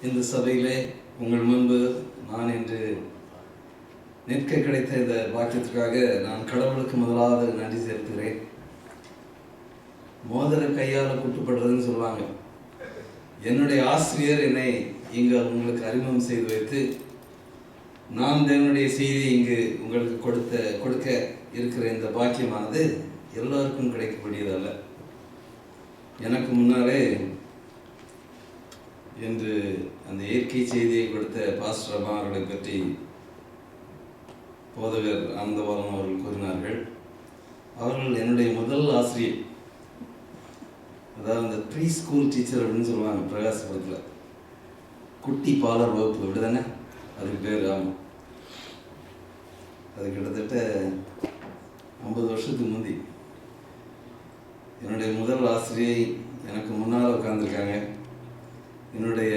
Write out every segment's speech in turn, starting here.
இந்த சபையிலே உங்கள் முன்பு நான் இன்று நிற்க கிடைத்த இந்த வாக்கியத்திற்காக நான் கடவுளுக்கு முதலாவது நன்றி செலுத்துகிறேன். மோதிர கையால் குட்டுப்படுறதுன்னு சொல்லுவாங்க. என்னுடைய ஆசிரியர் என்னை இங்கு உங்களுக்கு அறிமுகம் செய்து வைத்து நான் என்னுடைய செய்தியை இங்கு உங்களுக்கு கொடுக்க இருக்கிற இந்த பாக்கியமானது எல்லோருக்கும் கிடைக்கக்கூடியதல்ல. எனக்கு முன்னாலே என்று அந்த இயற்கை செய்தியை கொடுத்த பாஸ்டர் அம்மா அவர்களை பற்றி போதகர் ஆனந்தபாலம் அவர்கள் கூறினார்கள். அவர்கள் என்னுடைய முதல் ஆசிரியர், அதாவது அந்த ப்ரீ ஸ்கூல் டீச்சர் அப்படின்னு சொல்லுவாங்க பிரகாசபுரத்தில், குட்டி பாலர் வகுப்பு இப்படி தானே அதுக்கு பேர். ஆமாம், அது கிட்டத்தட்ட 50 வருஷத்துக்கு முந்தி என்னுடைய முதல் ஆசிரியை எனக்கு முன்னால் உட்கார்ந்துருக்காங்க. என்னுடைய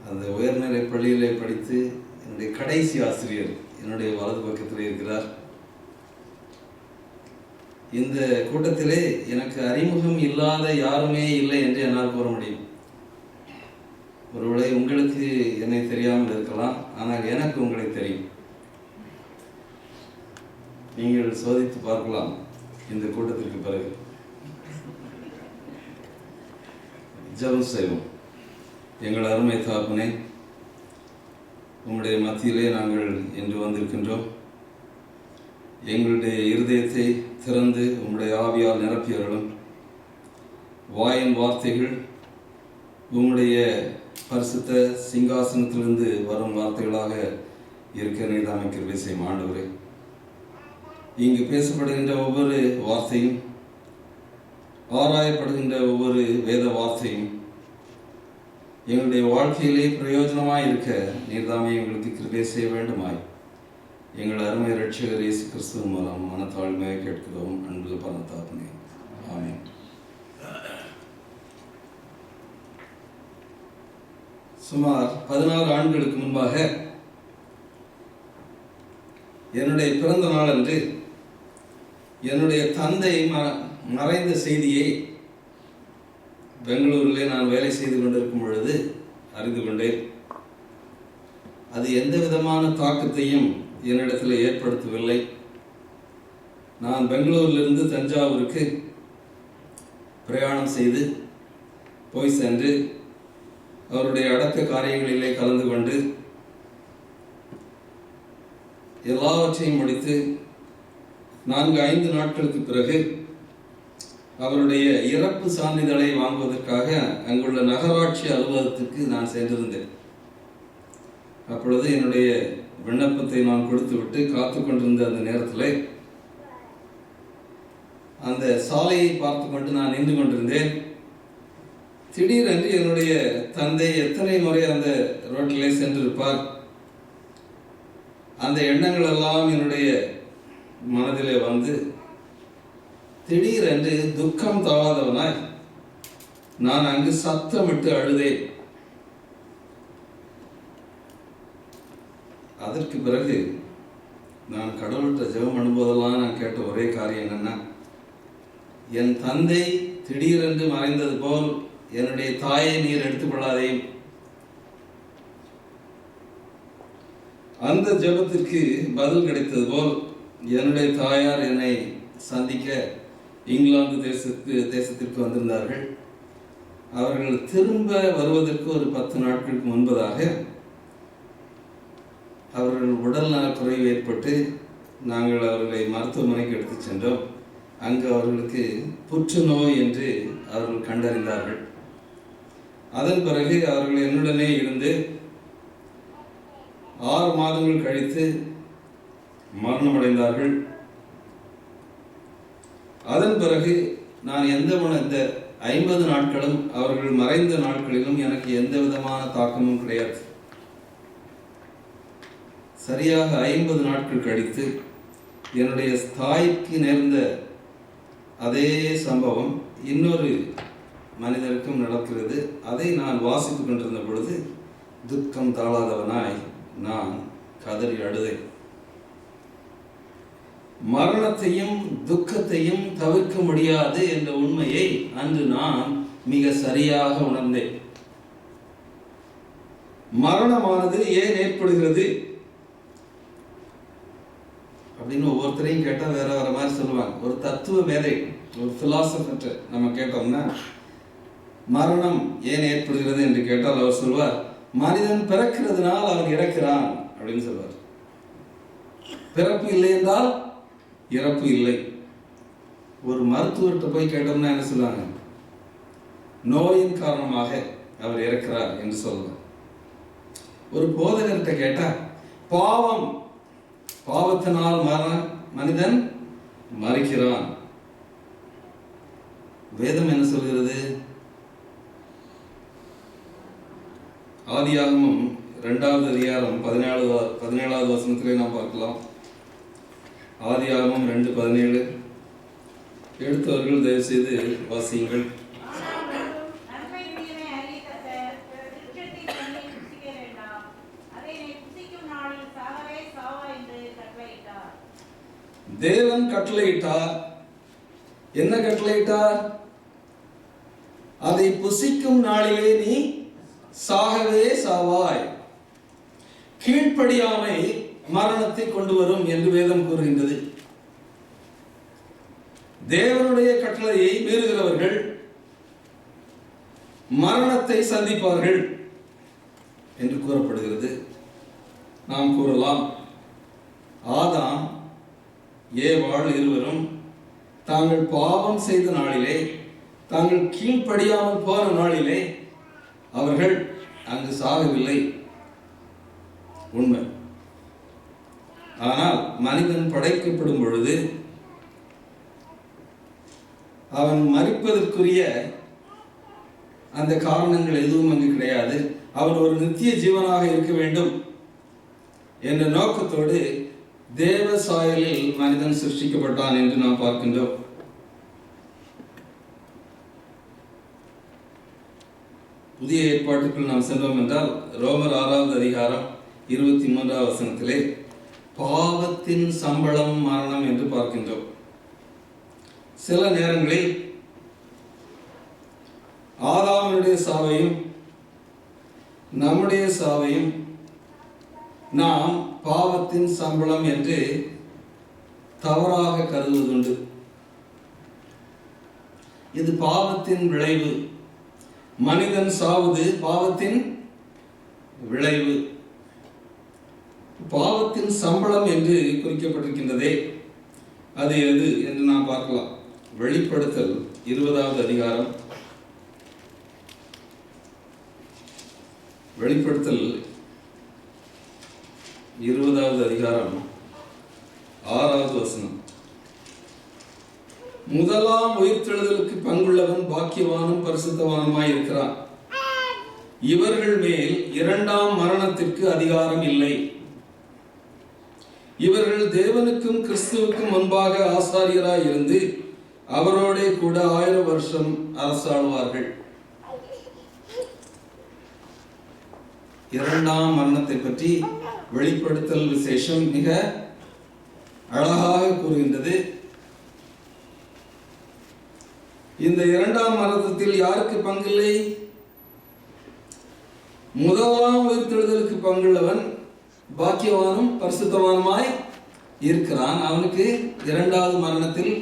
அந்த உயர்நிலை பள்ளியிலே படித்து என்னுடைய கடைசி ஆசிரியர் என்னுடைய வலது பக்கத்தில் இருக்கிறார். இந்த கூட்டத்திலே எனக்கு அறிமுகம் இல்லாத யாருமே இல்லை என்று என்னால் கூற முடியும். ஒருவேளை உங்களுக்கு என்னை தெரியாமல் இருக்கலாம், ஆனால் எனக்கு உங்களை தெரியும். நீங்கள் சோதித்து பார்க்கலாம் இந்த கூட்டத்திற்கு பிறகு. ஜெபம் செய்வோம். எங்கள் அருமை தகப்பனே, உங்களுடைய மத்தியிலே நாங்கள் இன்று வந்திருக்கின்றோம். எங்களுடைய இருதயத்தை திறந்து உங்களுடைய ஆவியால் நிரப்பியவர்களும், வாயின் வார்த்தைகள் உங்களுடைய பரிசுத்த சிங்காசனத்திலிருந்து வரும் வார்த்தைகளாக இருக்க நீதாமை கிருபை செய்யும் ஆண்டவரே. இங்கு பேசப்படுகின்ற ஒவ்வொரு வார்த்தையும், ஆராயப்படுகின்ற ஒவ்வொரு வேத வார்த்தையும் எங்களுடைய வாழ்க்கையிலே பிரயோஜனமாய் இருக்க நீர்தாமே எங்களுக்கு கிருபை செய்ய வேண்டுமாய் எங்கள் அருமை இரட்சகர் இயேசு கிறிஸ்துவ மூலம் மனத்தாழ்மையை கேட்கிறோம் அன்பு பரந்தாத்மே. ஆமென். சுமார் 16 ஆண்டுகளுக்கு முன்பாக என்னுடைய பிறந்த நாள் அன்று என்னுடைய தந்தை மறைந்த செய்தியை பெங்களூரிலே நான் வேலை செய்து கொண்டிருக்கும் பொழுது அறிந்து கொண்டேன். அது எந்த விதமான தாக்கத்தையும் என்னிடத்தில் ஏற்படுத்தவில்லை. நான் பெங்களூரிலிருந்து தஞ்சாவூருக்கு பிரயாணம் செய்து போய் சென்று அவருடைய அடக்க காரியங்களிலே கலந்து கொண்டு எல்லாவற்றையும் முடித்து 4-5 நாட்களுக்கு பிறகு அவருடைய இறப்பு சான்றிதழை வாங்குவதற்காக அங்குள்ள நகராட்சி அலுவலகத்துக்கு நான் சென்றிருந்தேன். அப்பொழுது என்னுடைய விண்ணப்பத்தை நான் கொடுத்துவிட்டு காத்து கொண்டிருந்த அந்த நேரத்தில் அந்த சாலையை பார்த்து கொண்டு நான் நின்று கொண்டிருந்தேன். திடீரென்று என்னுடைய தந்தை எத்தனை முறை அந்த ரோட்டிலே சென்றிருப்பார், அந்த எண்ணங்கள் எல்லாம் என்னுடைய மனதிலே வந்து திடீரென்று துக்கம் தாழாதவனாய் நான் அங்கு சத்தமிட்டு அழுதேன். அதற்கு பிறகு நான் கடவுள்கிட்ட ஜெபம் பண்ணும்போதெல்லாம் நான் கேட்ட ஒரே காரியம் என்னன்னா, என் தந்தை திடீரென்று மறைந்தது போல் என்னுடைய தாயை நீர் எடுத்துக்கொள்ளாதே. அந்த ஜெபத்திற்கு பதில் கிடைத்தது போல் என்னுடைய தாயார் என்னை சந்திக்க இங்கிலாந்து தேசத்திற்கு வந்திருந்தார்கள். அவர்கள் திரும்ப வருவதற்கு ஒரு 10 நாட்களுக்கு முன்பதாக அவர்கள் உடல் நலக்குறைவு ஏற்பட்டு நாங்கள் அவர்களை மருத்துவமனைக்கு எடுத்து சென்றோம். அங்கு அவர்களுக்கு புற்றுநோய் என்று அவர்கள் கண்டறிந்தார்கள். அதன் பிறகு அவர்கள் என்னுடனே இருந்து 6 மாதங்கள் கழித்து மரணமடைந்தார்கள். அதன் பிறகு நான் இந்த 50 நாட்களும் அவர்கள் மறைந்த நாட்களிலும் எனக்கு எந்த விதமான தாக்கமும் கிடையாது. சரியாக 50 நாட்கள் கழித்து என்னுடைய தாய்க்கு நேர்ந்த அதே சம்பவம் இன்னொரு மனிதருக்கும் நடக்கிறது. அதை நான் வாசித்துக் கொண்டிருந்த பொழுது துக்கம் தாழாதவனாய் நான் கதறி அழுதேன். மரணத்தையும் துக்கத்தையும் தவிர்க்க முடியாது என்ற உண்மையை அன்று நான் மிக சரியாக உணர்ந்தேன். மரணமானது ஏன் ஏற்படுகிறது அப்படின்னு ஒவ்வொருத்தரையும் கேட்டால் வேற வேற மாதிரி சொல்லுவாங்க. ஒரு தத்துவ மேதை, ஒரு பிலாசபர் நம்ம கேட்டோம்னா மரணம் ஏன் ஏற்படுகிறது என்று கேட்டால் அவர் சொல்வார், மனிதன் பிறக்கிறதுனால் அவன் இறக்கிறான் அப்படின்னு சொல்வார். பிறப்பு இல்லை என்றால் இறப்பு இல்லை. ஒரு மருத்துவர்கிட்ட போய் கேட்டோம்னா என்ன சொல்லுவாங்க? நோயின் காரணமாக அவர் இறக்கிறார் என்று சொல்லுவார். ஒரு போதகர்கிட்ட கேட்டா பாவத்தினால் மனிதன் மரிக்கிறான். வேதம் என்ன சொல்கிறது? ஆதியாகமம் 2வது அதிகாரம் 17வது வசனத்திலே நாம் பார்க்கலாம். ஆதியாகமம் 2:17. எடுத்தவர்கள் தயவு செய்து வாசியுங்கள். தேவன் கட்டளையிட்டார். என்ன கட்டளையிட்டார்? அதை புசிக்கும் நாளிலே நீ சாகவே சாவாய். கீழ்ப்படியாமை மரணத்தை கொண்டு வரும் என்று வேதம் கூறுகின்றது. தேவனுடைய கட்டளையை மீறுகிறவர்கள் மரணத்தை சந்திப்பார்கள் என்று கூறப்படுகிறது. நாம் கூறலாம், ஆதாம் ஏவாள் இருவரும் தாங்கள் பாவம் செய்த நாளிலே, தாங்கள் கீழ்ப்படியாமல் போன நாளிலே அவர்கள் அங்கு சாகவில்லை, உண்மை. ஆனால் மனிதன் படைக்கப்படும் பொழுது அவன் மரிப்பதற்குரிய அந்த காரணங்கள் எதுவும் அங்கு கிடையாது. அவன் ஒரு நித்திய ஜீவனாக இருக்க வேண்டும் என்ற நோக்கத்தோடு தேவ சாயலில் மனிதன் சிருஷ்டிக்கப்பட்டான் என்று நாம் பார்க்கின்றோம். புதிய ஏற்பாட்டுக்குள் நாம் சென்றோம் என்றால் ரோமர் 6வது அதிகாரம் 23வது வசனத்திலே பாவத்தின் சம்பளம் மரணம் என்று பார்க்கின்றோம். சில நேரங்களில் ஆதாமுடைய சாவையும் நம்முடைய சாவையும் நாம் பாவத்தின் சம்பளம் என்று தவறாக கருதுவதுண்டு. இது பாவத்தின் விளைவு. மனிதன் சாவது பாவத்தின் விளைவு. பாவத்தின் சம்பளம் என்று குறிக்கப்பட்டிருக்கின்றதே, அது எது என்று நாம் பார்க்கலாம். வெளிப்படுத்தல் 20வது அதிகாரம். வெளிப்படுத்தல் 20வது அதிகாரம் 6வது வசனம். முதலாம் உயிர்த்தெழுதலுக்கு பங்குள்ளவன் பாக்கியவானும் பரிசுத்தவானுமாய் இருக்கிறான். இவர்கள் மேல் இரண்டாம் மரணத்திற்கு அதிகாரம் இல்லை. இவர்கள் தேவனுக்கும் கிறிஸ்துவுக்கும் முன்பாக ஆசாரியராய் இருந்து அவரோடே கூட 1000 வருஷம் அரசாளுவார்கள். இரண்டாம் மரணத்தை பற்றி வெளிப்படுத்தல் விசேஷம் மிக அழகாக கூறுகின்றது. இந்த இரண்டாம் மரணத்தில் யாருக்கு பங்கில்லை? முதலாம் உயிர்த்தெழுதலுக்கு பங்குள்ளவன் பாக்கியவானும் பரிசுத்தவானுமாய் இருக்கிறான். அவனுக்கு இரண்டாவது மரணத்தில்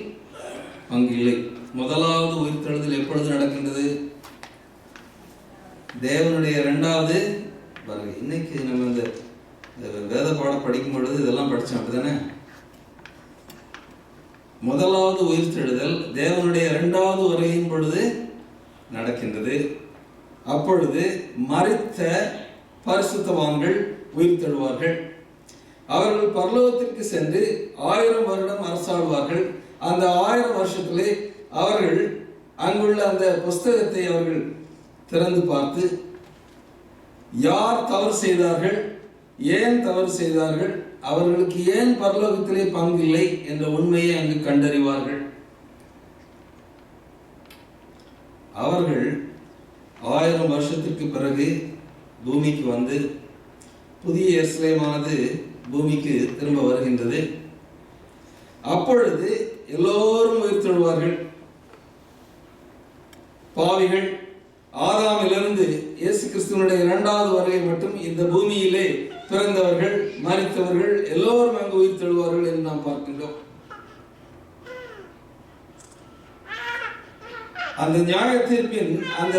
பங்கில்லை. முதலாவது உயிர்த்தெழுதல் எப்பொழுது நடக்கின்றது? தேவனுடைய இரண்டாவது வருகை. இன்னைக்கு நம்ம இந்த வேத பாடம் படிக்கும் பொழுது இதெல்லாம் படித்தோம், அப்படிதானே? முதலாவது உயிர்த்தெழுதல் தேவனுடைய இரண்டாவது வருகையின் பொழுது நடக்கின்றது. அப்பொழுது மரித்த பரிசுத்தவான்கள் உயிர்த்தெழுவார்கள். அவர்கள் பரலோகத்திற்கு சென்று 1000 வருடம் அரசாடுவார்கள். அந்த 1000 வருஷத்திலே அவர்கள் அங்குள்ள அந்த புஸ்தகத்தை அவர்கள் திறந்து பார்த்து யார் தவறு செய்தார்கள், ஏன் தவறு செய்தார்கள், அவர்களுக்கு ஏன் பரலோகத்திலே பங்கில்லை என்ற உண்மையை அங்கு கண்டறிவார்கள். அவர்கள் 1000 வருஷத்திற்கு பிறகு பூமிக்கு வந்து புதிய எருசலேமானது பூமிக்கு திரும்ப வருகின்றது. அப்பொழுது எல்லோரும் உயிர்த்தெழுவார்கள். பாவிகள் ஆதாமிலிருந்து இயேசு கிறிஸ்துவனுடைய இரண்டாவது வருகை மட்டும் இந்த பூமியிலே பிறந்தவர்கள், மரித்தவர்கள் எல்லோரும் அங்கு உயிர்த்தெழுவார்கள் என்று நாம் பார்க்கின்றோம். அந்த நியாய தீர்ப்பின் அந்த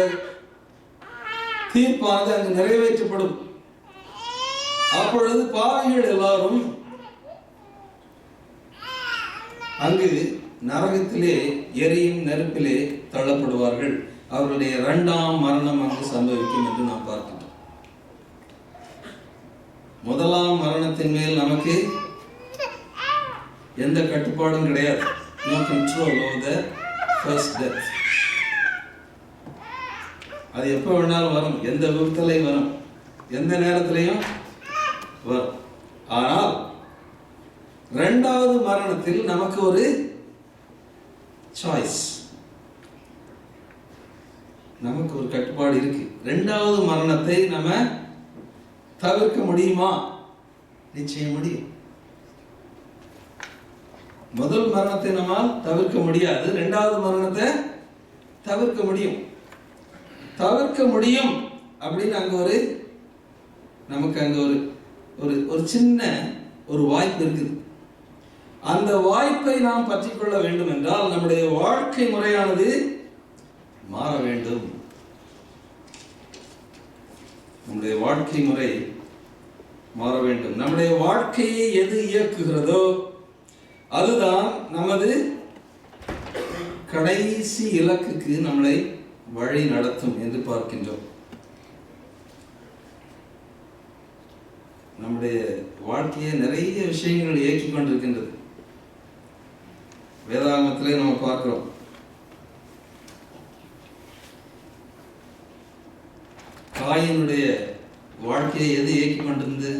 தீர்ப்பானது அங்கு நிறைவேற்றப்படும். அப்பொழுது பாவிகள் எல்லாரும் அங்கு நரகத்திலே எரியும் நெருப்பிலே தள்ளப்படுவார்கள். அவர்களுடைய இரண்டாம் மரணம் அங்கு சம்பவிக்கும் என்று நாம் பார்க்கின்றோம். முதலாம் மரணத்தின் மேல் நமக்கு எந்த கட்டுப்பாடும் கிடையாது. No control over the first death. அது எப்போ வேணாலும் வரும், எந்த விபத்திலையும் வரும், எந்த நேரத்திலையும் வரும். ஆனால் இரண்டாவது மரணத்தில் நமக்கு ஒரு சாய்ஸ், நமக்கு ஒரு கட்டுப்பாடு இருக்கு. இரண்டாவது மரணத்தை நம்ம தவிர்க்க முடியுமா? நிச்சயம் முடியும். முதல் மரணத்தை நம்மால் தவிர்க்க முடியாது, இரண்டாவது மரணத்தை தவிர்க்க முடியும். தவிர்க்க முடியும் அப்படின்னு அங்க நமக்கு அங்க ஒரு சின்ன ஒரு வாய்ப்பு இருக்குது. அந்த வாய்ப்பை நாம் பற்றிக்கொள்ள வேண்டும் என்றால் நம்முடைய வாழ்க்கை முறையானது மாற வேண்டும். நம்முடைய வாழ்க்கை முறை மாற வேண்டும். நம்முடைய வாழ்க்கையை எது இயக்குகிறதோ அதுதான் நமது கடைசி இலக்குக்கு நம்மளை வழி நடத்தும் என்று பார்க்கின்றோம். நம்முடைய வாழ்க்கையை நிறைய விஷயங்கள் இயக்கிக் கொண்டிருக்கின்றது. வேதாகமத்திலே நம்ம பார்க்கிறோம். காயினுடைய வாழ்க்கையை எது இயக்கிக் கொண்டிருந்தது?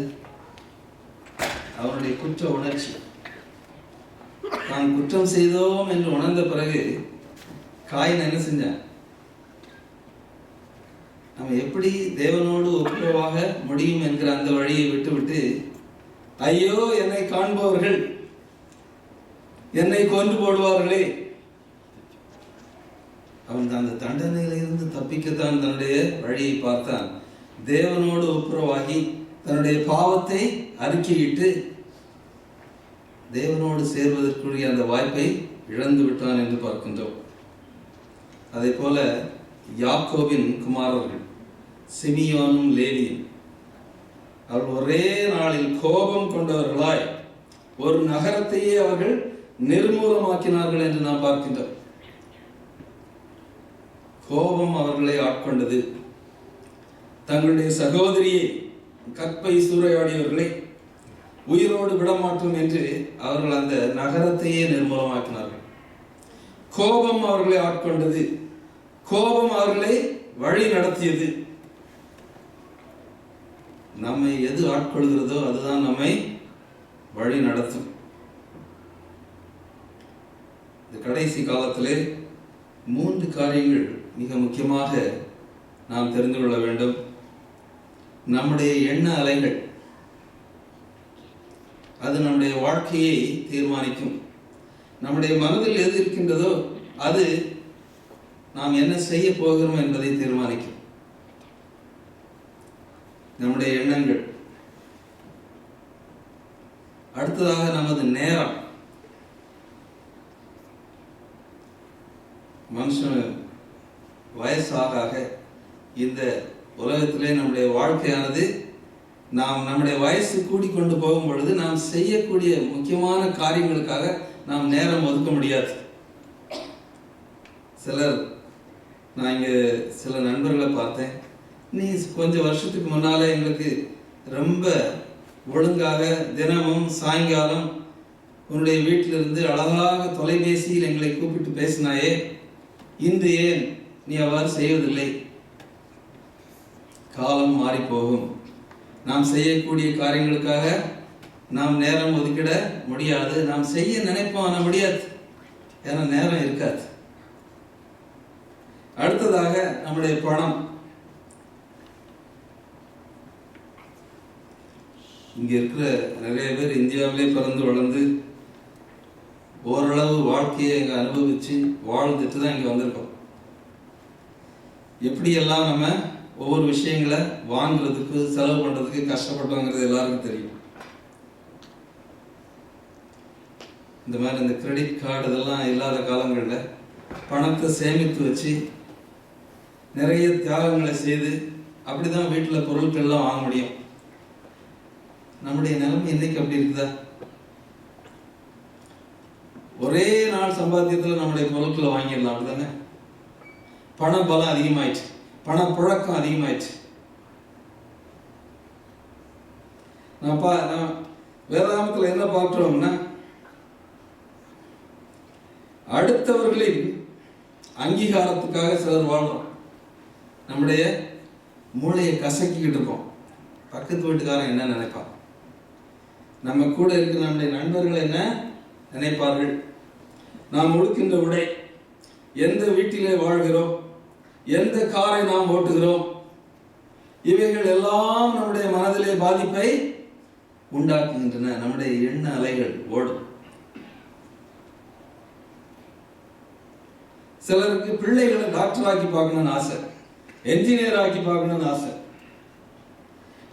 அவனுடைய குற்ற உணர்ச்சி. தான் குற்றம் செய்தோம் என்று உணர்ந்த பிறகு காயின் என்ன செஞ்சான்? நம்ம எப்படி தேவனோடு ஒப்புரவாக முடியும் என்கிற அந்த வழியை விட்டுவிட்டு, ஐயோ என்னை காண்பவர்கள் என்னை கொன்று போடுவார்களே, அவன் அந்த தண்டனையிலிருந்து தப்பிக்கத்தான் தன்னுடைய வழியை பார்த்தான். தேவனோடு ஒப்புரவாகி தன்னுடைய பாவத்தை அறிக்கையிட்டு தேவனோடு சேர்வதற்குரிய அந்த வாய்ப்பை இழந்து விட்டான் என்று பார்க்கின்றோம். அதே போல யாக்கோபின் குமாரர்கள் சிமியோனும் லேவியும் அவர்கள் ஒரே நாளில் கோபம் கொண்டவர்களாய் ஒரு நகரத்தையே அவர்கள் நிர்மூலமாக்கினார்கள் என்று நாம் பார்க்கின்றோம். கோபம் அவர்களை ஆட்கொண்டது. தங்களுடைய சகோதரியை கற்பை சூறையாடியவர்களை உயிரோடு விடமாட்டோம் என்று அவர்கள் அந்த நகரத்தையே நிர்மூலமாக்கினார்கள். கோபம் அவர்களை ஆட்கொண்டது. கோபம் அவர்களை வழி நடத்தியது. நம்மை எது ஆட்கொள்கிறதோ அதுதான் நம்மை வழி நடத்தும். இந்த கடைசி காலத்திலே 3 காரியங்கள் மிக முக்கியமாக நாம் தெரிந்து கொள்ள வேண்டும். நம்முடைய எண்ண அலைகள் அது நம்முடைய வாழ்க்கையை தீர்மானிக்கும். நம்முடைய மனதில் எது இருக்கின்றதோ அது நாம் என்ன செய்ய போகிறோம் என்பதை தீர்மானிக்கும். நம்முடைய எண்ணங்கள். அடுத்ததாக நமது நேரம். மனுஷன் வயசாக இந்த உலகத்திலே நம்முடைய வாழ்க்கையானது நாம் நம்முடைய வயசு கூடிக்கொண்டு போகும் பொழுது நாம் செய்யக்கூடிய முக்கியமான காரியங்களுக்காக நாம் நேரம் ஒதுக்க முடியாது. நான் இங்கே சில நண்பர்களை பார்த்தேன். நீ கொஞ்சம் வருஷத்துக்கு முன்னாலே எங்களுக்கு ரொம்ப ஒழுங்காக தினமும் சாயங்காலம் உன்னுடைய வீட்டிலிருந்து அழகாக தொலைபேசியில் எங்களை கூப்பிட்டு பேசினாயே, இன்று ஏன் நீ அவ்வாறு செய்வதில்லை? காலம் மாறி போகும். நாம் செய்யக்கூடிய காரியங்களுக்காக நாம் நேரம் ஒதுக்கிட முடியாது. நாம் செய்ய நினைப்போம், ஆனால் முடியாது. ஏன்னா நேரம் இருக்காது. அடுத்ததாக நம்முடைய பணம். இங்க இருக்கிற நிறைய பேர் இந்தியாவிலே பிறந்து வளர்ந்து ஓரளவு வாழ்க்கையை இங்கே அனுபவித்து வாழ்ந்துட்டு தான் இங்கே வந்திருக்கோம். எப்படியெல்லாம் நம்ம ஒவ்வொரு விஷயங்களை வாங்குறதுக்கு செலவு பண்ணுறதுக்கு கஷ்டப்பட்டோங்கிறது எல்லாருக்கும் தெரியும். இந்த மாதிரி இந்த கிரெடிட் கார்டு இதெல்லாம் இல்லாத காலங்களில் பணத்தை சேமித்து வச்சு நிறைய தியாகங்களை செய்து அப்படி தான் வீட்டில் பொருட்கள்லாம் வாங்க முடியும். நம்முடைய நிலைமை இன்னைக்கு அப்படி இருக்குதா? ஒரே நாள் சம்பாத்தியத்தில் நம்முடைய பொருட்களை வாங்கிடலாம், அப்படிதானே? பண பலம் அதிகமாயிடுச்சு, பண புழக்கம் அதிகமாயிடுச்சு. நான் வேதாகமத்தில் என்ன பார்க்கிறோம்னா, அடுத்தவர்களின் அங்கீகாரத்துக்காக சிலர் வாழ்றோம். நம்முடைய மூளையை கசக்கிக்கிட்டு இருக்கோம். பக்கத்து வீட்டுக்காரன் என்ன நினைப்பான், நம்ம கூட இருக்கிற நம்முடைய நண்பர்கள் என்ன நினைப்பார்கள், நாம் உடுக்கின்ற உடை, எந்த வீட்டிலே வாழ்கிறோம், எந்த காரை நாம் ஓட்டுகிறோம், இவைகள் எல்லாம் நம்முடைய மனதிலே பாதிப்பை உண்டாக்குகின்றன. நம்முடைய எண்ண அலைகள் ஓடும். சிலருக்கு பிள்ளைகளை டாக்டர் ஆக்கி பார்க்கணும்னு ஆசை, என்ஜினியர் ஆக்கி பார்க்கணும்னு ஆசை.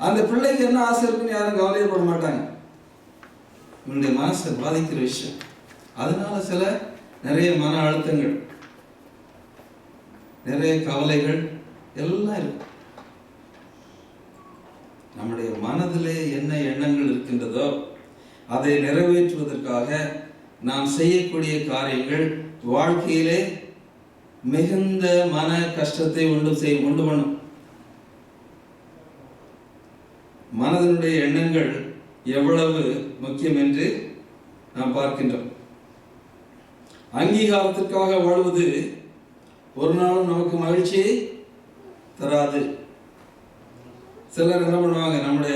அந்த பிள்ளைக்கு என்ன ஆசை இருக்குன்னு யாரும் கவலையப்பட மாட்டாங்க. உன்னுடைய மனசை பாதிக்கிற விஷயம். அதனால சில நிறைய மன அழுத்தங்கள், நிறைய கவலைகள் எல்லாம் இருக்கு. நம்முடைய மனதிலே என்ன எண்ணங்கள் இருக்கின்றதோ அதை நிறைவேற்றுவதற்காக நாம் செய்யக்கூடிய காரியங்கள் வாழ்க்கையிலே மிகுந்த மன கஷ்டத்தை உண்டு பண்ணும். மனதினுடைய எண்ணங்கள் எவ்வளவு முக்கியம் என்று நாம் பார்க்கின்றோம். அங்கீகாரத்திற்காக வாழ்வது ஒரு நாளும் நமக்கு மகிழ்ச்சியை தராது. சிலர் என்ன பண்ணுவாங்க, நம்முடைய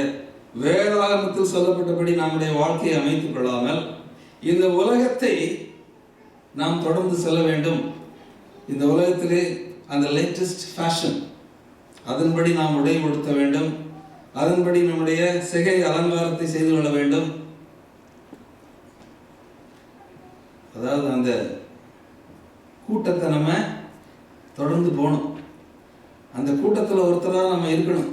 வேதாகமத்தில் சொல்லப்பட்டபடி நம்முடைய வாழ்க்கையை அமைத்துக் கொள்ளாமல் இந்த உலகத்தை நாம் தொடர்ந்து செல்ல வேண்டும், இந்த உலகத்திலே அந்த லேட்டஸ்ட் ஃபேஷன் அதன்படி நாம் உடை உடுத்த வேண்டும், அதன்படி நம்முடைய சிகை அலங்காரத்தை செய்து கொள்ள வேண்டும். அதாவது அந்த கூட்டத்தை நம்ம தொடர்ந்து போகணும், அந்த கூட்டத்தில் ஒருத்தராக நம்ம இருக்கணும்.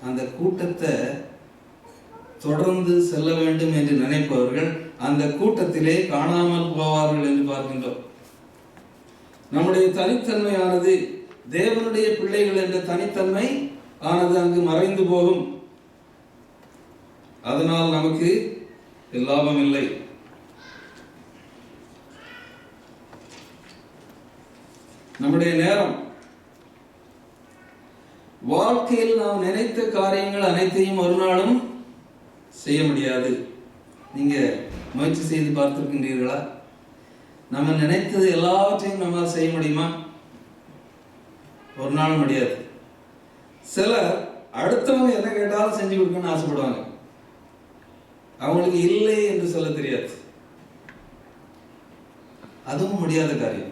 அந்த கூட்டத்தை தொடர்ந்து செல்ல வேண்டும் என்று நினைப்பவர்கள் அந்த கூட்டத்திலே காணாமல் போவார்கள் என்று பார்க்கின்றோம். நம்முடைய தனித்தன்மையானது, தேவனுடைய பிள்ளைகள் என்ற தனித்தன்மை ஆனது அங்கு மறைந்து போகும். அதனால் நமக்கு லாபம் இல்லை. நம்முடைய நேரம், வாழ்க்கையில் நாம் நினைத்த காரியங்கள் அனைத்தையும் ஒரு நாளும் செய்ய முடியாது. நீங்க முயற்சி செய்து பார்த்திருக்கின்றீர்களா? நம்ம நினைத்தது எல்லாவற்றையும் நம்மால் செய்ய முடியுமா? ஒரு நாள் முடியாது. சிலர் அடுத்தவங்க என்ன கேட்டாலும் செஞ்சு கொடுக்கணும்னு ஆசைப்படுவாங்க. அவங்களுக்கு இல்லை என்று சொல்ல தெரியாது. அதுவும் முடியாத காரியம்.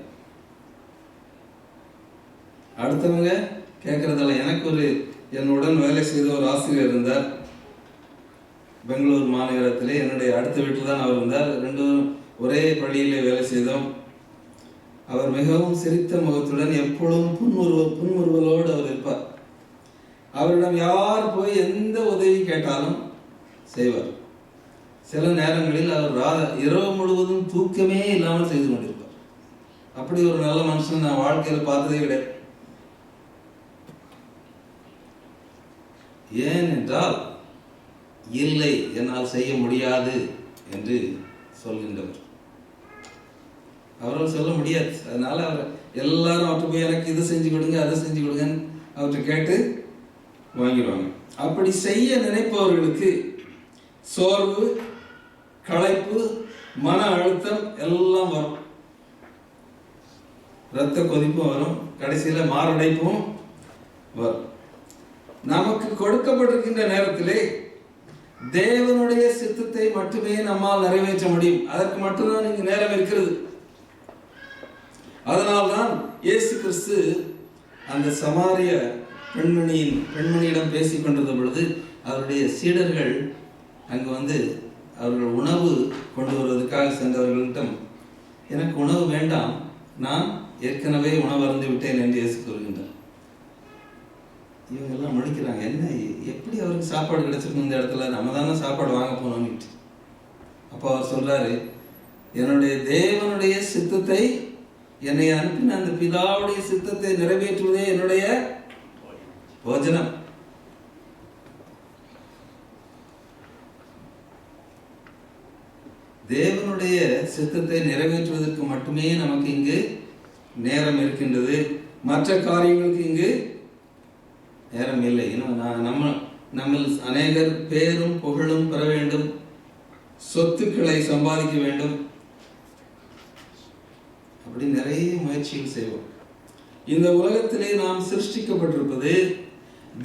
அடுத்தவங்க கேட்கறதில்ல. எனக்கு என்னுடன் வேலை செய்த ஒரு ஆசிரியர் இருந்தார், பெங்களூர் மாநகரத்திலே. என்னுடைய அடுத்த வீட்டில் தான் அவர் இருந்தார். ரெண்டும் ஒரே பள்ளியிலே வேலை செய்தோம். அவர் மிகவும் சிரித்த முகத்துடன் எப்பொழுதும் புன்முறுவலோடு அவர் இருப்பார். அவரிடம் யார் போய் எந்த உதவி கேட்டாலும் செய்வார். சில நேரங்களில் அவர் இரவு முழுவதும் தூக்கமே இல்லாமல் செய்து கொண்டிருப்பார். அப்படி ஒரு நல்ல மனுஷன் நான் வாழ்க்கையில் பார்த்ததே கிடையாது. ஏனென்றால் இல்லை, என்னால் செய்ய முடியாது என்று சொல்கின்றவர். அவரால் சொல்ல முடியாது. அதனால அவர் எல்லாரும் அவர்கிட்ட போய் எனக்கு இது செஞ்சு கொடுங்க, அதை செஞ்சு கொடுங்கன்னு அவர்கிட்ட கேட்டு வாங்கிடுவாங்க. அப்படி செய்ய நினைப்பவர்களுக்கு சோர்வு, களைப்பு, மன அழுத்தம் எல்லாம் வரும். இரத்த கொதிப்பும் வரும், கடைசியில் மாரடைப்பும் வரும். நமக்கு கொடுக்கப்பட்டிருக்கின்ற நேரத்திலே தேவனுடைய சித்தத்தை மட்டுமே நம்மால் நிறைவேற்ற முடியும். அதற்கு மட்டும்தான் இங்கு நேரம் இருக்கிறது. அதனால்தான் இயேசு கிறிஸ்து அந்த சமாரிய பெண்மணியிடம் பேசிக் கொண்டிருந்த பொழுது அவருடைய சீடர்கள் அங்கு அவர்கள் உணவு கொண்டு வருவதற்காக சென்றவர்களிடம், எனக்கு உணவு வேண்டாம், நான் ஏற்கனவே உணவு அருந்து விட்டேன் என்று இயேசு கூறுகின்றார். இவங்கெல்லாம் முடிக்கிறாங்க, என்ன எப்படி அவருக்கு சாப்பாடு கிடைச்சிருக்கும் இந்த இடத்துல, நம்ம தானே சாப்பாடு வாங்க போனோம்னுட்டு. அப்போ அவர் சொல்றாரு, என்னுடைய தேவனுடைய சித்தத்தை, என்னை அனுப்பின அந்த பிதாவுடைய சித்தத்தை நிறைவேற்றுவதே என்னுடைய போஜனம். தேவனுடைய சித்தத்தை நிறைவேற்றுவதற்கு மட்டுமே நமக்கு இங்கு நேரம் இருக்கின்றது. மற்ற காரியங்களுக்கு இங்கு நேரம் இல்லை. நம்ம அநேகர் பேரும் புகழும் பெற வேண்டும், சொத்துக்களை சம்பாதிக்க வேண்டும், அப்படி நிறைய முயற்சிகள் செய்வோம். இந்த உலகத்திலே நாம் சிருஷ்டிக்கப்பட்டிருப்பது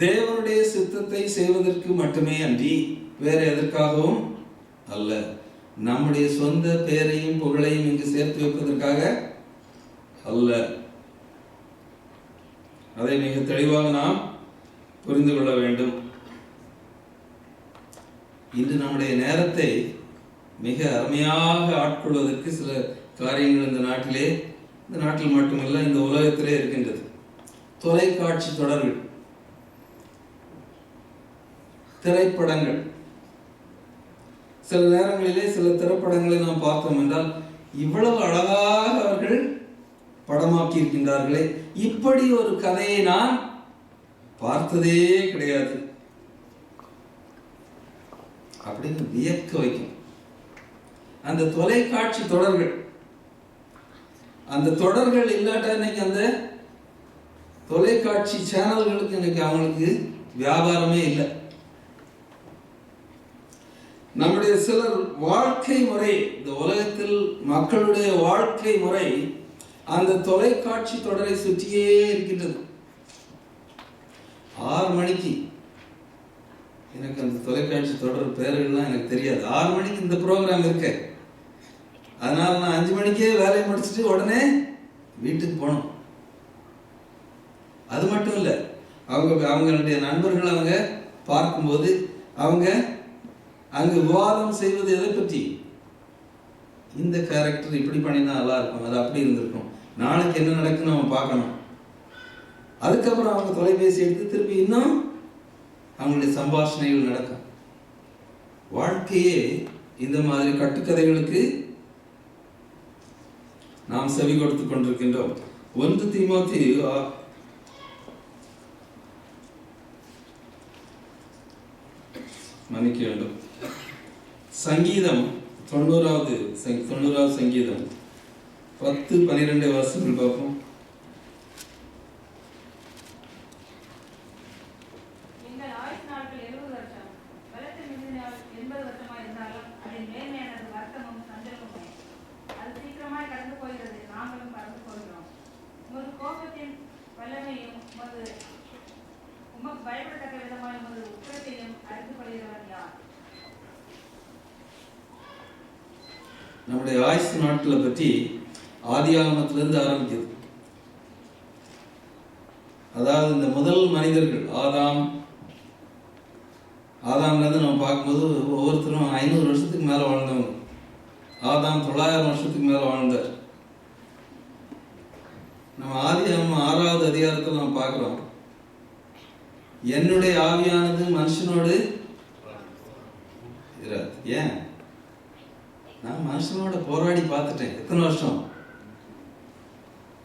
தேவனுடைய சித்தத்தை செய்வதற்கு மட்டுமே அன்றி வேற எதற்காகவும் அல்ல. நம்முடைய சொந்த பேரையும் புகழையும் இங்கு சேர்த்து வைப்பதற்காக அல்ல. அதை மிக தெளிவாக நாம் புரிந்து கொள்ள வேண்டும். இன்று நம்முடைய நேரத்தை மிக அருமையாக ஆட்கொள்வதற்கு சில காரியங்கள் இந்த நாட்டில் மட்டுமல்ல, இந்த உலகத்திலே இருக்கின்றது. தொலைக்காட்சி தொடர்கள், திரைப்படங்கள். சில நேரங்களிலே சில திரைப்படங்களை நாம் பார்த்தோம் என்றால், இவ்வளவு அழகாக அவர்கள் படமாக்கி இருக்கின்றார்களே, இப்படி ஒரு கதையை நான் பார்த்ததே கிடையாது அப்படின்னு வியக்க வைக்கும். அந்த தொலைக்காட்சி தொடர்கள், அந்த தொடர்கள் இல்லாட்டா இன்னைக்கு அந்த தொலைக்காட்சி சேனல்களுக்கு இன்னைக்கு அவங்களுக்கு வியாபாரமே இல்லை. நம்முடைய சிலர் வாழ்க்கை முறை, இந்த உலகத்தில் மக்களுடைய வாழ்க்கை முறை அந்த தொலைக்காட்சி தொடரை சுற்றியே இருக்கின்றது. 6 மணிக்கு, எனக்கு அந்த தொலைக்காட்சி தொடர் பேர்கள்லாம் எனக்கு தெரியாது, 6 மணிக்கு இந்த ப்ரோக்ராம் இருக்கு, அதனால நான் 5 மணிக்கே வேலையை முடிச்சுட்டு உடனே வீட்டுக்கு போகணும். அது மட்டும் இல்லை, அவங்களுடைய நண்பர்கள் அவங்க பார்க்கும்போது அவங்க அங்கு விவாதம் செய்வது எதை பற்றி, இந்த கேரக்டர் இப்படி பண்ணினா நல்லா இருக்கும், அது அப்படி இருந்திருக்கும், நாளைக்கு என்ன நடக்குன்னு நம்ம பார்க்கணும். அதுக்கப்புறம் அவங்க தொலைபேசி எடுத்து திருப்பி இன்னும் அவங்களுடைய சம்பாஷணைகள் நடக்கும். வாழ்க்கையே இந்த மாதிரி கட்டுக்கதைகளுக்கு நாம் செவி கொடுத்து கொண்டிருக்கின்றோம். 1 தீமோத்தேயு மன்னிக்க வேண்டும், சங்கீதம் 90வது சங்கீதம் 10-12 வருஷங்கள் பார்ப்போம். நம்முடைய ஆயுசு நாட்களை பற்றி ஆதியாகமத்திலிருந்து ஆரம்பிக்குது. அதாவது இந்த முதல் மனிதர்கள் ஆதாம்லேருந்து நம்ம பார்க்கும்போது ஒவ்வொருத்தரும் 500 வருஷத்துக்கு மேலே வாழ்ந்தவங்க. ஆதாம் 900 வருஷத்துக்கு மேலே வாழ்ந்தார். நம்ம ஆதியாகமம் 6வது அதிகாரத்தில் நம்ம பார்க்குறோம், என்னுடைய ஆவியானது மனுஷனோடு இராது. ஏன்? நான் மனுஷனோட போராடி பார்த்துட்டேன். எத்தனை வருஷம்?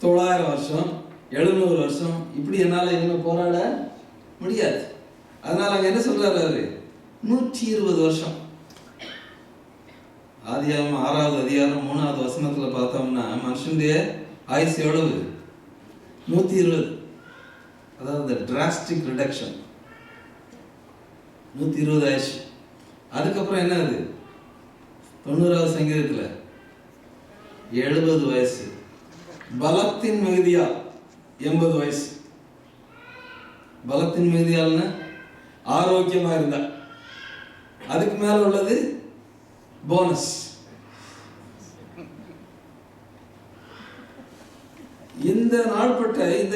900 வருஷம், 700 வருஷம், இப்படி என்னால் இன்னும் போராட முடியாது. அதனால அங்க என்ன சொல்றாரு அவரு? 120 வருஷம். ஆதியாகமம் 6வது அதிகாரம் 3வது வசனத்துல பார்த்தோம்னா மனுஷனுடைய ஆயுசு எவ்வளவு? 120. அதாவது டிராஸ்டிக் ரிடக்ஷன், 120 ஆயிடுச்சு. அதுக்கப்புறம் என்ன அது? 90வது சங்கீதத்துல 70 வயசு. பலத்தின் மிகுதியா 80 வயசு. பலத்தின் மிகுதியால்னா ஆரோக்கியமா இருந்தா. அதுக்கு மேல உள்ளது போனஸ். இந்த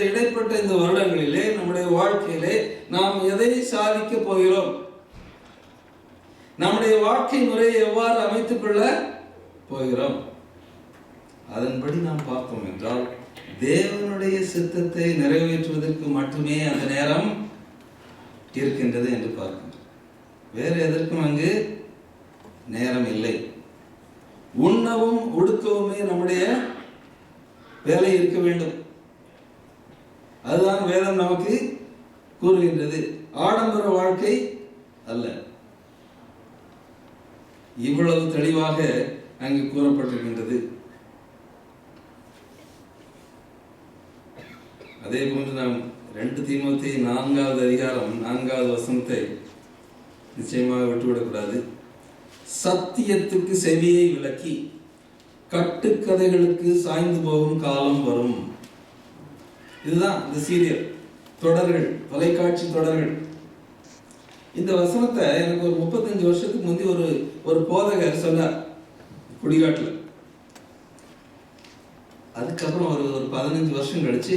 இடைப்பட்ட இந்த வருடங்களிலே நம்முடைய வாழ்க்கையிலே நாம் எதை சாதிக்க போகிறோம், நம்முடைய வாழ்க்கை முறையை எவ்வாறு அமைத்துக் கொள்ள போகிறோம். அதன்படி நாம் பார்த்தோம் என்றால் தேவனுடைய சித்தத்தை நிறைவேற்றுவதற்கு மட்டுமே அந்த நேரம் இருக்கின்றது என்று பார்க்கின்றோம். வேறு எதற்கும் அங்கு நேரம் இல்லை. உண்ணவும் உடுக்கவுமே நம்முடைய வேலை இருக்க வேண்டும். அதுதான் வேதம் நமக்கு கூறுகின்றது. ஆடம்பர வாழ்க்கை அல்ல. இவ்வளவு தெளிவாக அங்கு கூறப்பட்டிருக்கின்றது. அதே போன்று நாம் 2 தீமோத்தேயு 4வது அதிகாரம் 4வது வசனத்தை நிச்சயமாக விட்டுவிடக்கூடாது. சத்தியத்துக்கு செவியை விலக்கி கட்டுக்கதைகளுக்கு சாய்ந்து போகும் காலம் வரும். இதுதான் இந்த சீரியல் தொடர்கள், தொலைக்காட்சி தொடர்கள். இந்த வசனத்தை எனக்கு ஒரு 35 வருஷத்துக்கு முந்தி ஒரு போதகர் சொன்னார் குடிகாட்டில். அதுக்கப்புறம் ஒரு 15 வருஷம் கழிச்சு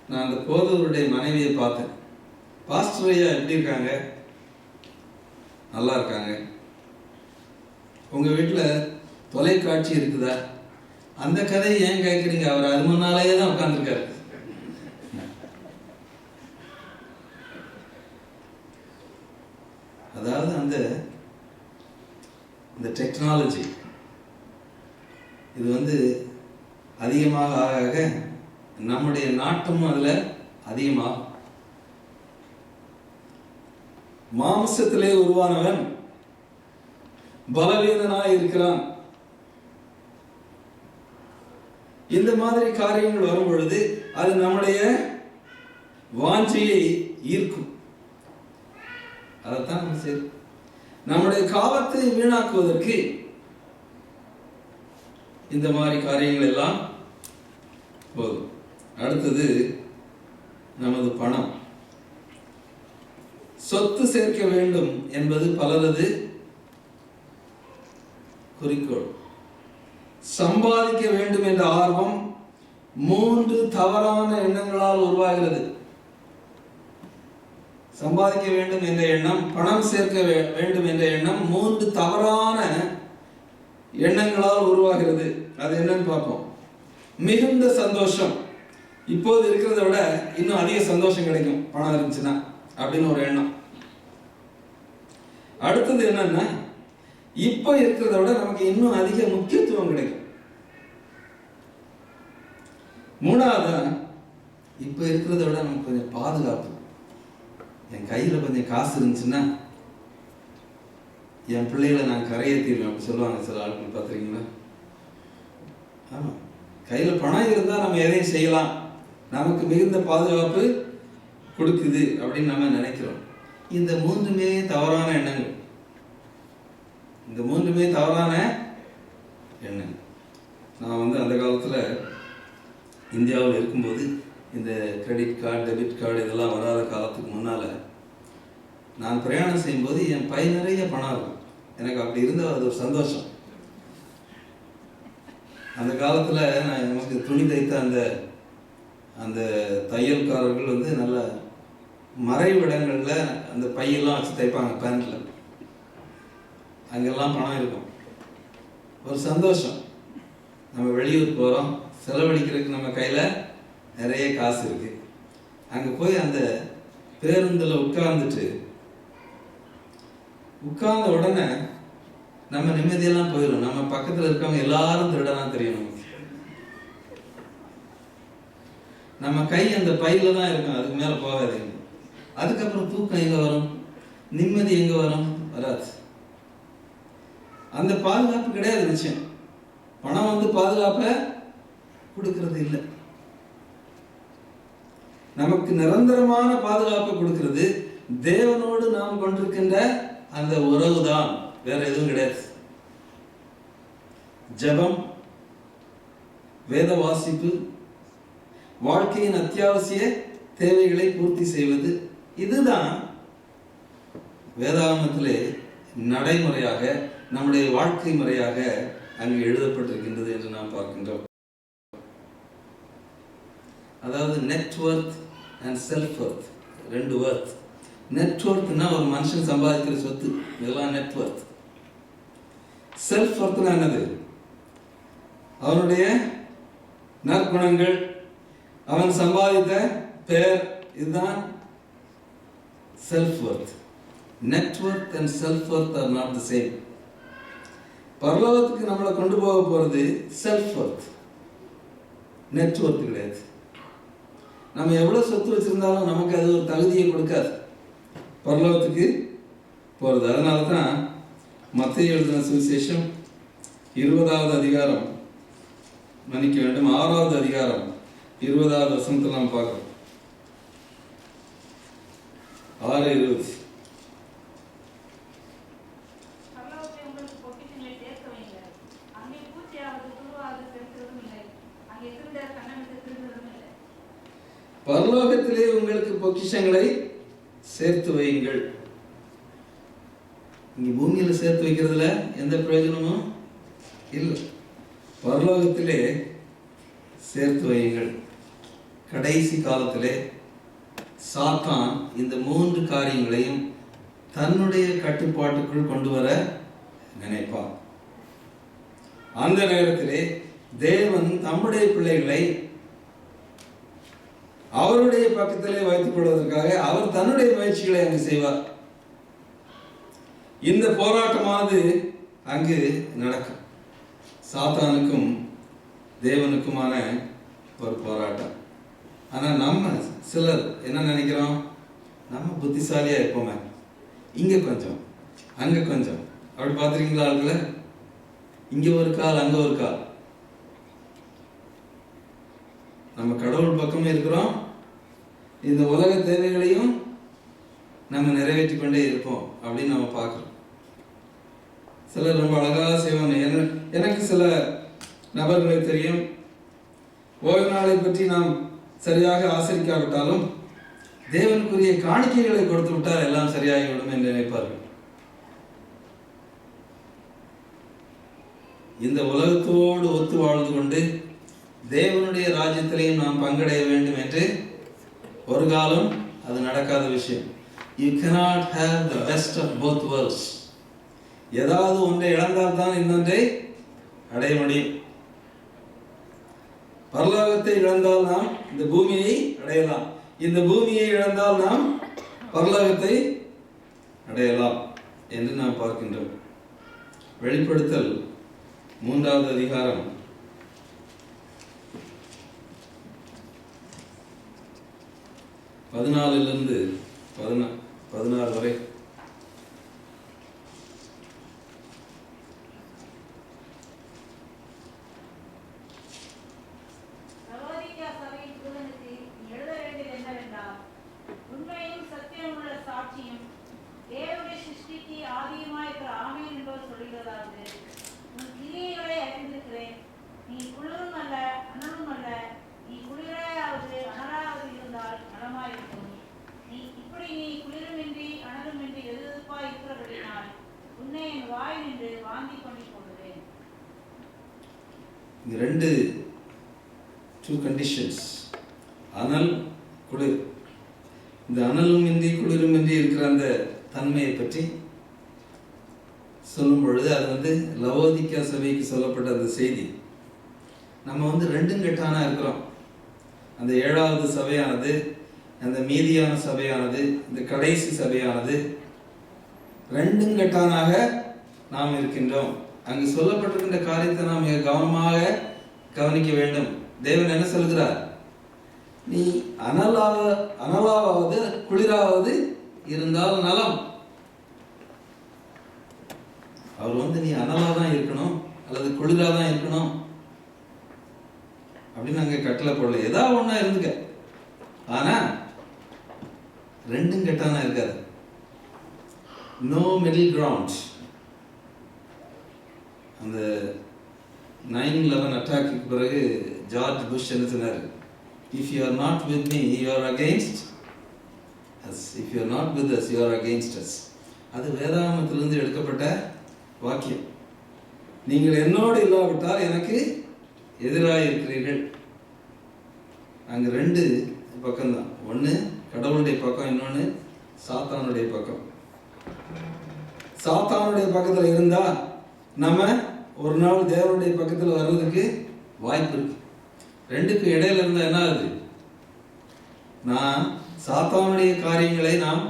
நான் அந்த போதகருடைய மனைவியை பார்த்தேன். பாஸ்டர் ஐயா எப்படி இருக்காங்க? நல்லா இருக்காங்க. உங்க வீட்டில் தொலைக்காட்சி இருக்குதா? அந்த கதையை ஏன் கேட்குறீங்க? அவர் அது முன்னாலேயே தான் உட்கார்ந்துருக்காரு. அதாவது அந்த டெக்னாலஜி இது அதிகமாக ஆக நம்முடைய நாட்டம் அதில் அதிகமாகும். மாம்சத்திலே உருவானவன் பலவீனனாய் இருக்கிறான். இந்த மாதிரி காரியங்கள் வரும் பொழுது அது நம்முடைய வாஞ்சையை ஈர்க்கும். அதைத்தான் நம்ம செய்யும். நம்முடைய காலத்தை வீணாக்குவதற்கு இந்த மாதிரி காரியங்கள் எல்லாம் போதும். அடுத்தது நமது பணம். சொத்து சேர்க்க வேண்டும் என்பது பலரது குறிக்கோள். சம்பாதிக்க வேண்டும் என்ற ஆர்வம் 3 தவறான எண்ணங்களால் உருவாகிறது. சம்பாதிக்க வேண்டும் என்ற எண்ணம், பணம் சேர்க்க வேண்டும் என்ற எண்ணம் 3 தவறான எண்ணங்களால் உருவாகிறது. அது என்னன்னு பார்ப்போம். மிகுந்த சந்தோஷம். இப்போது இருக்கிறத விட இன்னும் அதிக சந்தோஷம் கிடைக்கும் பணம் இருந்துச்சுன்னா அப்படின்னு ஒரு எண்ணம். அடுத்தது என்னன்னா, இப்ப இருக்கிறத விட நமக்கு இன்னும் அதிக முக்கியத்துவம் கிடைக்கும். 3வது, இப்ப இருக்கிறத விட நமக்கு கொஞ்சம் பாதுகாப்பு. என் கையில கொஞ்சம் காசு இருந்துச்சுன்னா என் பிள்ளைகளை நான் கரையேற்றிடுவேன் அப்படி சொல்லுவாங்க சில ஆட்கள். பார்த்துருக்கீங்களா? ஆமா, கையில பணம் இருந்தா நம்ம எதையும் செய்யலாம், நமக்கு மிகுந்த பாதுகாப்பு கொடுக்குது அப்படின்னு நம்ம நினைக்கிறோம். இந்த 3மே தவறான எண்ணங்கள். இந்த 3மே தவறான எண்ணங்கள். நான் அந்த காலத்தில் இந்தியாவில் இருக்கும்போது இந்த கிரெடிட் கார்டு, டெபிட் கார்டு இதெல்லாம் வராத காலத்துக்கு முன்னால் நான் பிரயாணம் செய்யும்போது என் பை நிறைய பணம் இருக்கும். எனக்கு அப்படி இருந்தால் அது ஒரு சந்தோஷம். அந்த காலத்தில் நான் எனக்கு துணி தைத்த அந்த தையல்காரர்கள் நல்ல மறைவிடங்களில் அந்த பையெல்லாம் வச்சு தைப்பாங்க பேண்ட்டில். அங்கெல்லாம் பணம் இருக்கும். ஒரு சந்தோஷம். நம்ம வெளியூர் போகிறோம், செலவழிக்கிறதுக்கு நம்ம கையில் நிறைய காசு இருக்கு. அங்கே போய் அந்த பேருந்தில் உட்கார்ந்த உடனே நம்ம நிம்மதியெல்லாம் போயிடும். நம்ம பக்கத்தில் இருக்கவங்க எல்லாரும் திருடனா தெரியும் நமக்கு. நம்ம கை அந்த பையில தான் இருக்கும், அதுக்கு மேலே போகாது. அதுக்கப்புறம் தூக்கம் எங்கே வரும்? நிம்மதி எங்கே வரும்? வராது. அந்த பாதுகாப்பு கிடையாது. நிச்சயம் பணம் பாதுகாப்பை கொடுக்கறது இல்லை. நமக்கு நிரந்தரமான பாதுகாப்பை கொடுக்கிறது தேவனோடு நாம் கொண்டிருக்கின்ற அந்த உறவு தான், வேற எதுவும் கிடையாது. ஜெபம், வேத வாசிப்பு, வாழ்க்கையின் அத்தியாவசிய தேவைகளை பூர்த்தி செய்வது, இதுதான் வேதாகமத்திலே நடைமுறையாக நம்முடைய வாழ்க்கை முறையாக அங்கு எழுதப்பட்டிருக்கின்றது என்று நாம் பார்க்கின்றோம். அதாவது net worth and self worth, 2 worth. நெட்வொர்க்னா ஒரு மனுஷன் சம்பாதிக்கிற சொத்து, இதெல்லாம் நெட்வொர்க். செல்ஃப் ஒர்க்னா என்னது? அவனுடைய நற்குணங்கள், அவன் சம்பாதித்த பெயர், இதுதான் self worth. Network and self worth are not the same. பரலோகத்துக்கு நம்மளை கொண்டு போக போறது செல்ஃப் ஒர்த், நெட்வொர்க் கிடையாது. நம்ம எவ்வளவு சொத்து வச்சிருந்தாலும் நமக்கு அது ஒரு தகுதியை கொடுக்காது பரலோகத்துக்கு போறது. அதனால தான் மத்தேயு எழுதின சுவிசேஷம் 20வது அதிகாரம், மன்னிக்க வேண்டும் 6வது அதிகாரம் 20வது வசனத்தில் நாம் பார்க்கிறோம். 6:20. பரலோகத்திலே உங்களுக்கு பொக்கிஷங்களை சேர்த்து வையுங்கள். இங்க பூமியில சேர்த்து வைக்கிறதுல எந்த பிரயோஜனமும் இல்லை. பரலோகத்திலே சேர்த்து வையுங்கள். கடைசி காலத்திலே சாத்தான் இந்த 3 காரியங்களையும் தன்னுடைய கட்டுப்பாட்டுக்குள் கொண்டு வர நினைப்பான். அந்த நேரத்திலே தேவன் தம்முடைய பிள்ளைகளை அவருடைய பக்கத்திலே வைத்துக் கொள்வதற்காக அவர் தன்னுடைய முயற்சிகளை அங்கு செய்வார். இந்த போராட்டமானது அங்கு நடக்கும். சாத்தானுக்கும் தேவனுக்குமான ஒரு போராட்டம். ஆனால் நம்ம சிலர் என்ன நினைக்கிறோம், நம்ம புத்திசாலியா இருப்போமே, இங்க கொஞ்சம் அங்க கொஞ்சம், அப்படி பார்த்துருக்கீங்களா? ஆளுங்கள இங்க ஒரு கால் அங்க ஒரு கால். நம்ம கடவுள் பக்கமே இருக்கிறோம், இந்த உலக தேவைகளையும் நம்ம நிறைவேற்றி கொண்டே இருப்போம் அப்படின்னு நம்ம பார்க்குறோம். சிலர் ரொம்ப அழகாக செய்வாங்க. எனக்கு சில நபர்களை தெரியும், ஓய்வு நாளை பற்றி நாம் சரியாக ஆசரிக்காவிட்டாலும் தேவனுக்குரிய காணிக்கைகளை கொடுத்து விட்டால் எல்லாம் சரியாகிவிடும் என்று நினைப்பார்கள். இந்த உலகத்தோடு ஒத்து வாழ்ந்து கொண்டு தேவனுடைய ராஜ்யத்திலையும் நாம் பங்கடைய வேண்டும் என்று ஒரு காலம் அது நடக்காத விஷயம். You cannot have the best of both worlds. ஏதாவது ஒன்றை இழந்தால் தான் இன்னொன்றை அடைய முடியும். பரலோகத்தை இழந்தால் நாம் இந்த பூமியை அடையலாம், இந்த பூமியை இழந்தால் நாம் பரலோகத்தை அடையலாம் என்று நாம் பார்க்கின்றோம். வெளிப்படுத்தல் 3வது அதிகாரம் 14 16 வரை. two conditions, அனல் குளிர். இந்த அனலும் இன்றி குளிரும் இன்றி இருக்கிற அந்த தன்மையை பற்றி சொல்லும் பொழுது அது லவோதிக்கா சபைக்கு சொல்லப்பட்ட அந்த செய்தி. நம்ம ரெண்டும் கெட்டானா இருக்கிறோம். அந்த 7வது சபையானது, அந்த மீதியான சபையானது, இந்த கடைசி சபையானது ரெண்டும் கெட்டானாக நாம் இருக்கின்றோம். அங்கு சொல்லப்பட்டிருக்கின்ற காரியத்தை நாம் மிக கவனமாக கவனிக்க வேண்டும். தேவன் என்ன சொல்கிறார்? நீ அனலாவது குளிராவது இருந்தால் நலம். அவர் நீ அனலாதான் இருக்கணும் அல்லது குளிராதான் இருக்கணும் அப்படின்னு அங்க கட்டளை போடல. ஏதாவது ஒண்ணா இருந்துக்க, ஆனா ரெண்டும் கெட்டானா இருக்காது. No middle ground. அந்த 9/11 அட்டாக்கு பிறகு ஜார்ஜ் புஷ் என்ன சொன்னார்? If you are not with me, you are against us. If you are not with us, you are against us. அது வேதாகமத்திலிருந்து எடுக்கப்பட்ட வாக்கியம். நீங்கள் என்னோடு இல்லாவிட்டால் எனக்கு எதிராக இருக்கிறீர்கள். அங்க 2 பக்கம்தான். ஒன்று கடவுளுடைய பக்கம், இன்னொன்று சாத்தானுடைய பக்கம். சாத்தானுடைய பக்கத்தில் இருந்தா நம்ம ஒரு நாள் தேவனுடைய பக்கத்தில் வர்றதுக்கு வாய்ப்பு இருக்கு. ரெண்டுக்கு இடையில இருந்தா என்ன ஆகுது? நான் சாத்தானுடைய காரியங்களை நாம்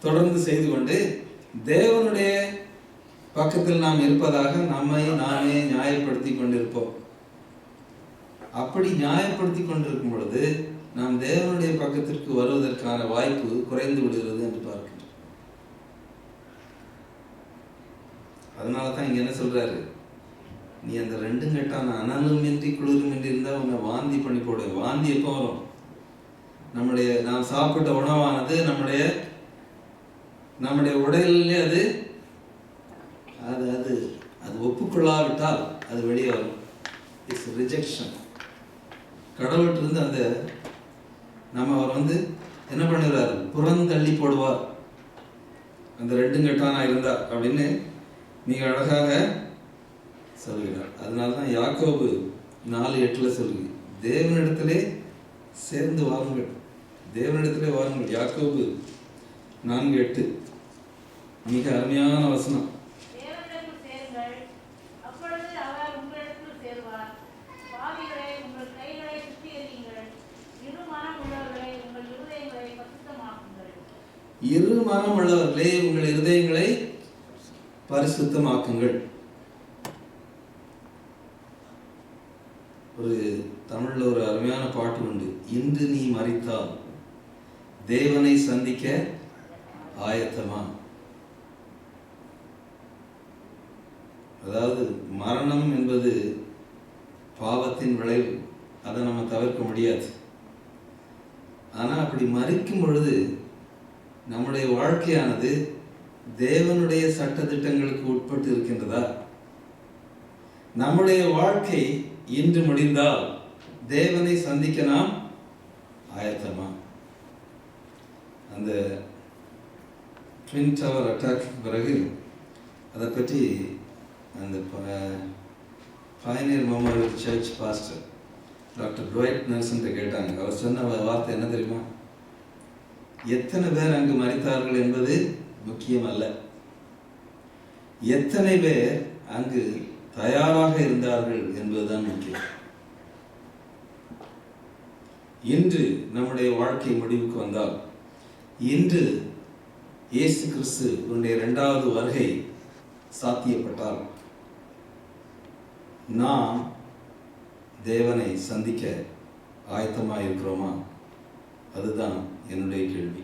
தொடர்ந்து செய்து கொண்டு தேவனுடைய பக்கத்தில் நாம் இருப்பதாக நம்மை நாமே நியாயப்படுத்தி கொண்டிருப்போம். அப்படி நியாயப்படுத்தி கொண்டிருக்கும் பொழுது நாம் தேவனுடைய பக்கத்திற்கு வருவதற்கான வாய்ப்பு குறைந்து விடுகிறது என்று பார்க்கிறோம். அதனால தான் இங்க என்ன சொல்றாரு, நீ அந்த ரெண்டும் கெட்டான அனலும் இன்றி குளிரும் இன்றி இருந்தா உன்னை வாந்தி பண்ணி போடு. வாந்தி எப்போ வரும்? நாம் சாப்பிட்ட உணவானது நம்முடைய உடலிலே அது அது அது அது ஒப்புக்கொள்ளாவிட்டால் அது வெளியே வரும். It's rejection. கடவுள்கிட்ட அந்த அவர் என்ன பண்ணுறாரு? புறந்தள்ளி போடுவார் அந்த ரெண்டும் கெட்டானா இருந்தா அப்படின்னு மிக அழகாக சொல்கிறார். அதனால தான் யாக்கோபு 4:8 சொல்லுங்க, தேவனிடத்திலே சேர்ந்து வாருங்கள், தேவனிடத்திலே வாருங்கள். யாக்கோபு 4:8 மிக அருமையான வசனம். இரு மனம் உள்ளவர்களே உங்கள் இருதயங்களை பரிசுத்தமாக்குங்கள். ஒரு தமிழ்ல ஒரு அருமையான பாட்டு உண்டு, இன்று நீ மரித்தால் தேவனை சந்திக்க ஆயத்தமா. அதாவது மரணம் என்பது பாவத்தின் விளைவு, அதை நம்ம தவிர்க்க முடியாது. ஆனா அப்படி மரிக்கும் பொழுது நம்முடைய வாழ்க்கையானது தேவனுடைய சட்ட திட்டங்களுக்கு உட்பட்டு இருக்கின்றதா? நம்முடைய வாழ்க்கை இன்று முடிந்தால் தேவனை சந்திக்க நாம் ஆயத்தமா? அந்த ட்வின் டவர் அட்டாக் பிறகு அதை பற்றி அந்த pioneer memorial church pastor doctor Dwight Nelson கேட்டாங்க. அவர் சொன்ன வார்த்தை என்ன தெரியுமா? எத்தனை பேர் அங்கு மரித்தார்கள் என்பது முக்கியம் அல்ல, எத்தனை பேர் அங்கு தயாராக இருந்தார்கள் என்பதுதான் முக்கியம். இன்று நம்முடைய வாழ்க்கை முடிவுக்கு வந்தால், இன்று இயேசு கிறிஸ்து உன்னுடைய 2வது வருகை சாத்தியப்பட்டால் நாம் தேவனை சந்திக்க ஆயத்தமாக இருக்கிறோமா? அதுதான் என்னுடைய கேள்வி.